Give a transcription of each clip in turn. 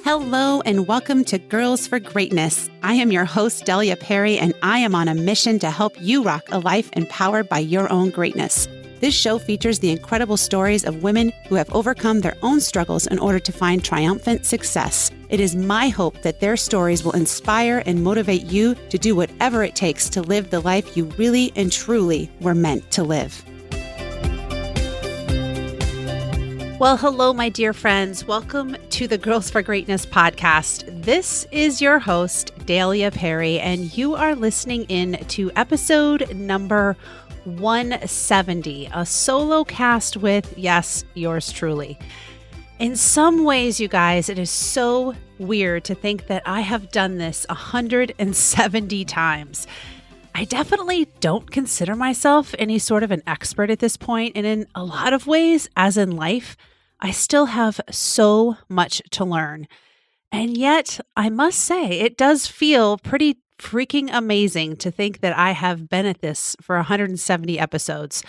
Hello and welcome to Girls for Greatness. I am your host, Delia Perry, and I am on a mission to help you rock a life empowered by your own greatness. This show features the incredible stories of women who have overcome their own struggles in order to find triumphant success. It is my hope that their stories will inspire and motivate you to do whatever it takes to live the life you really and truly were meant to live. Well, hello, my dear friends. Welcome to the Girls for Greatness podcast. This is your host, Delia Perry, and you are listening in to episode number 170, a solo cast with, yes, yours truly. In some ways, you guys, it is so weird to think that I have done this 170 times. I definitely don't consider myself any sort of an expert at this point, and in a lot of ways, as in life, I still have so much to learn. And yet, I must say, it does feel pretty freaking amazing to think that I have been at this for 170 episodes.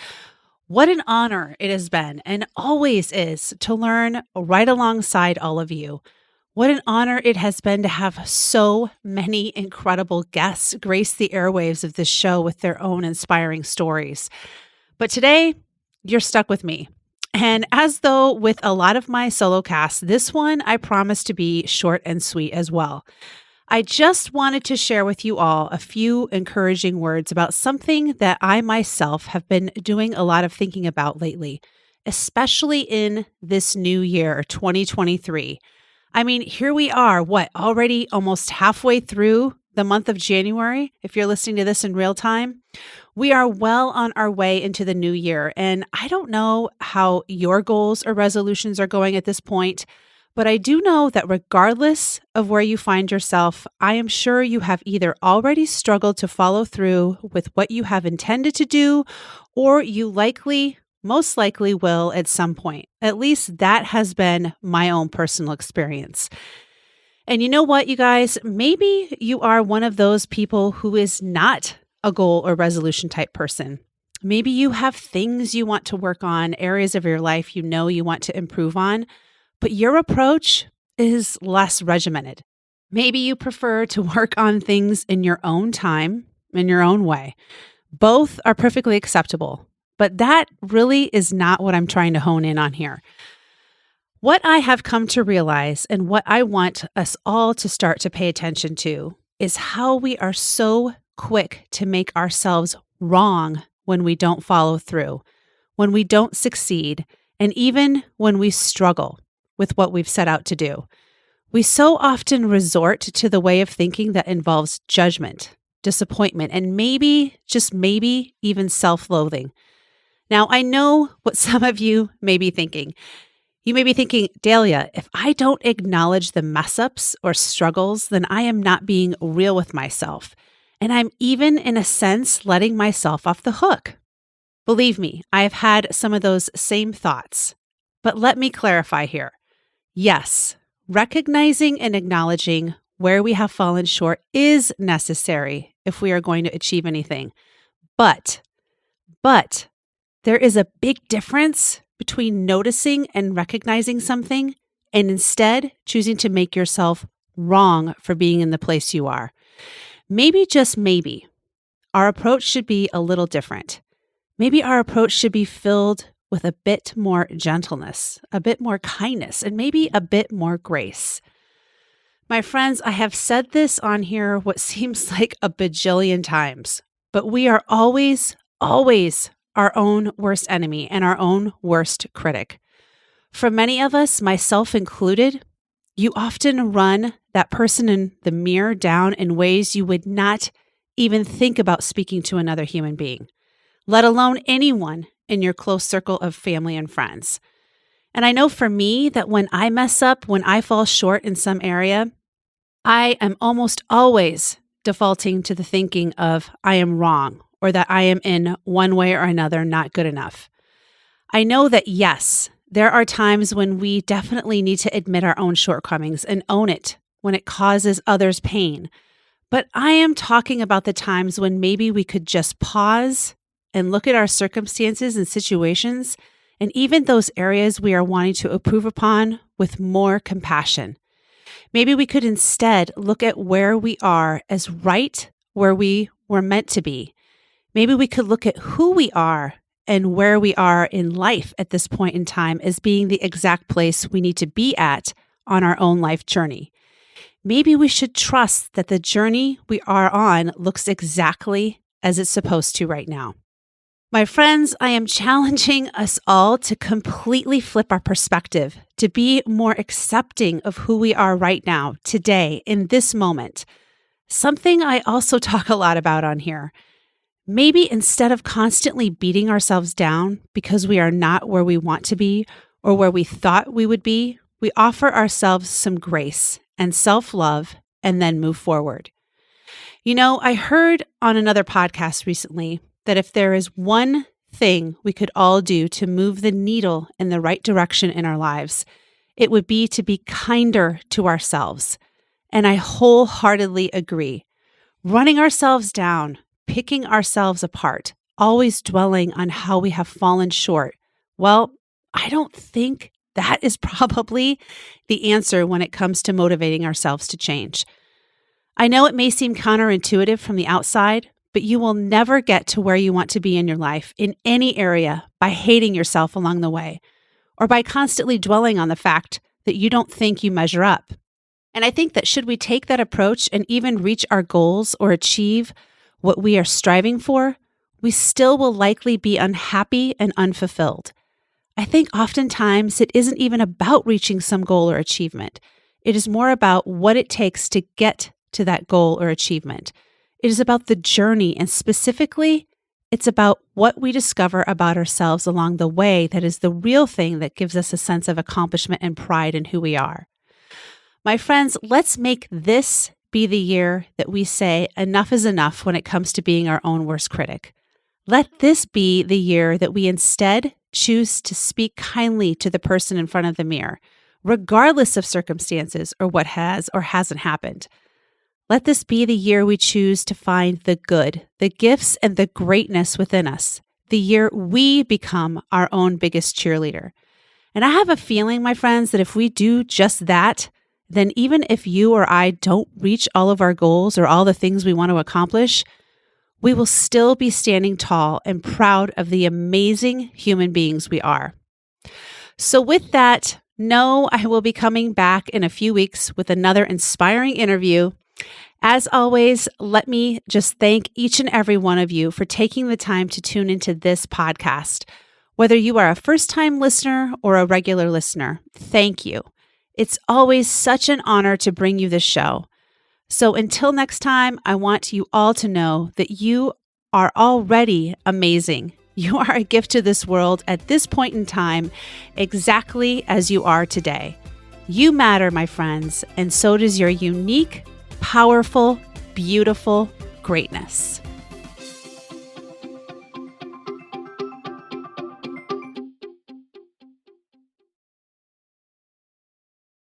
What an honor it has been and always is to learn right alongside all of you. What an honor it has been to have so many incredible guests grace the airwaves of this show with their own inspiring stories. But today, you're stuck with me. And as though with a lot of my solo casts, this one I promise to be short and sweet as well. I just wanted to share with you all a few encouraging words about something that I myself have been doing a lot of thinking about lately, especially in this new year, 2023. I mean, here we are, already almost halfway through the month of January, if you're listening to this in real time. We are well on our way into the new year, and I don't know how your goals or resolutions are going at this point, but I do know that regardless of where you find yourself, I am sure you have either already struggled to follow through with what you have intended to do, or you most likely will at some point. At least that has been my own personal experience. And you know what, you guys? Maybe you are one of those people who is not a goal or resolution type person. Maybe you have things you want to work on, areas of your life you know you want to improve on, but your approach is less regimented. Maybe you prefer to work on things in your own time, in your own way. Both are perfectly acceptable, but that really is not what I'm trying to hone in on here. What I have come to realize and what I want us all to start to pay attention to is how we are so quick to make ourselves wrong when we don't follow through, when we don't succeed, and even when we struggle with what we've set out to do. We so often resort to the way of thinking that involves judgment, disappointment, and maybe, just maybe, even self-loathing. Now, I know what some of you may be thinking. You may be thinking, Delia, if I don't acknowledge the mess-ups or struggles, then I am not being real with myself. And I'm even, in a sense, letting myself off the hook. Believe me, I have had some of those same thoughts. But let me clarify here. Yes, recognizing and acknowledging where we have fallen short is necessary if we are going to achieve anything. But there is a big difference between noticing and recognizing something and instead choosing to make yourself wrong for being in the place you are. Maybe, just maybe, our approach should be a little different. Maybe our approach should be filled with a bit more gentleness, a bit more kindness, and maybe a bit more grace. My friends, I have said this on here what seems like a bajillion times, but we are always our own worst enemy and our own worst critic. For many of us, myself included, you often run that person in the mirror down in ways you would not even think about speaking to another human being, let alone anyone in your close circle of family and friends. And I know for me that when I mess up, when I fall short in some area, I am almost always defaulting to the thinking of I am wrong or that I am in one way or another not good enough. I know that yes, there are times when we definitely need to admit our own shortcomings and own it when it causes others pain. But I am talking about the times when maybe we could just pause and look at our circumstances and situations, and even those areas we are wanting to improve upon with more compassion. Maybe we could instead look at where we are as right where we were meant to be. Maybe we could look at who we are and where we are in life at this point in time as being the exact place we need to be at on our own life journey. Maybe we should trust that the journey we are on looks exactly as it's supposed to right now. My friends, I am challenging us all to completely flip our perspective, to be more accepting of who we are right now, today, in this moment. Something I also talk a lot about on here. Maybe instead of constantly beating ourselves down because we are not where we want to be or where we thought we would be, we offer ourselves some grace and self-love and then move forward. I heard on another podcast recently that if there is one thing we could all do to move the needle in the right direction in our lives, it would be to be kinder to ourselves. And I wholeheartedly agree. Running ourselves down, picking ourselves apart, always dwelling on how we have fallen short. Well, I don't think that is probably the answer when it comes to motivating ourselves to change. I know it may seem counterintuitive from the outside, but you will never get to where you want to be in your life in any area by hating yourself along the way or by constantly dwelling on the fact that you don't think you measure up. And I think that should we take that approach and even reach our goals or achieve what we are striving for, we still will likely be unhappy and unfulfilled. I think oftentimes it isn't even about reaching some goal or achievement. It is more about what it takes to get to that goal or achievement. It is about the journey, and specifically, it's about what we discover about ourselves along the way that is the real thing that gives us a sense of accomplishment and pride in who we are. My friends, let's make this be the year that we say enough is enough when it comes to being our own worst critic. Let this be the year that we instead choose to speak kindly to the person in front of the mirror, regardless of circumstances or what has or hasn't happened. Let this be the year we choose to find the good, the gifts, and the greatness within us, the year we become our own biggest cheerleader. And I have a feeling, my friends, that if we do just that, then even if you or I don't reach all of our goals or all the things we want to accomplish, we will still be standing tall and proud of the amazing human beings we are. So with that, know I will be coming back in a few weeks with another inspiring interview. As always, let me just thank each and every one of you for taking the time to tune into this podcast. Whether you are a first-time listener or a regular listener, thank you. It's always such an honor to bring you this show. So until next time, I want you all to know that you are already amazing. You are a gift to this world at this point in time, exactly as you are today. You matter, my friends, and so does your unique, powerful, beautiful greatness.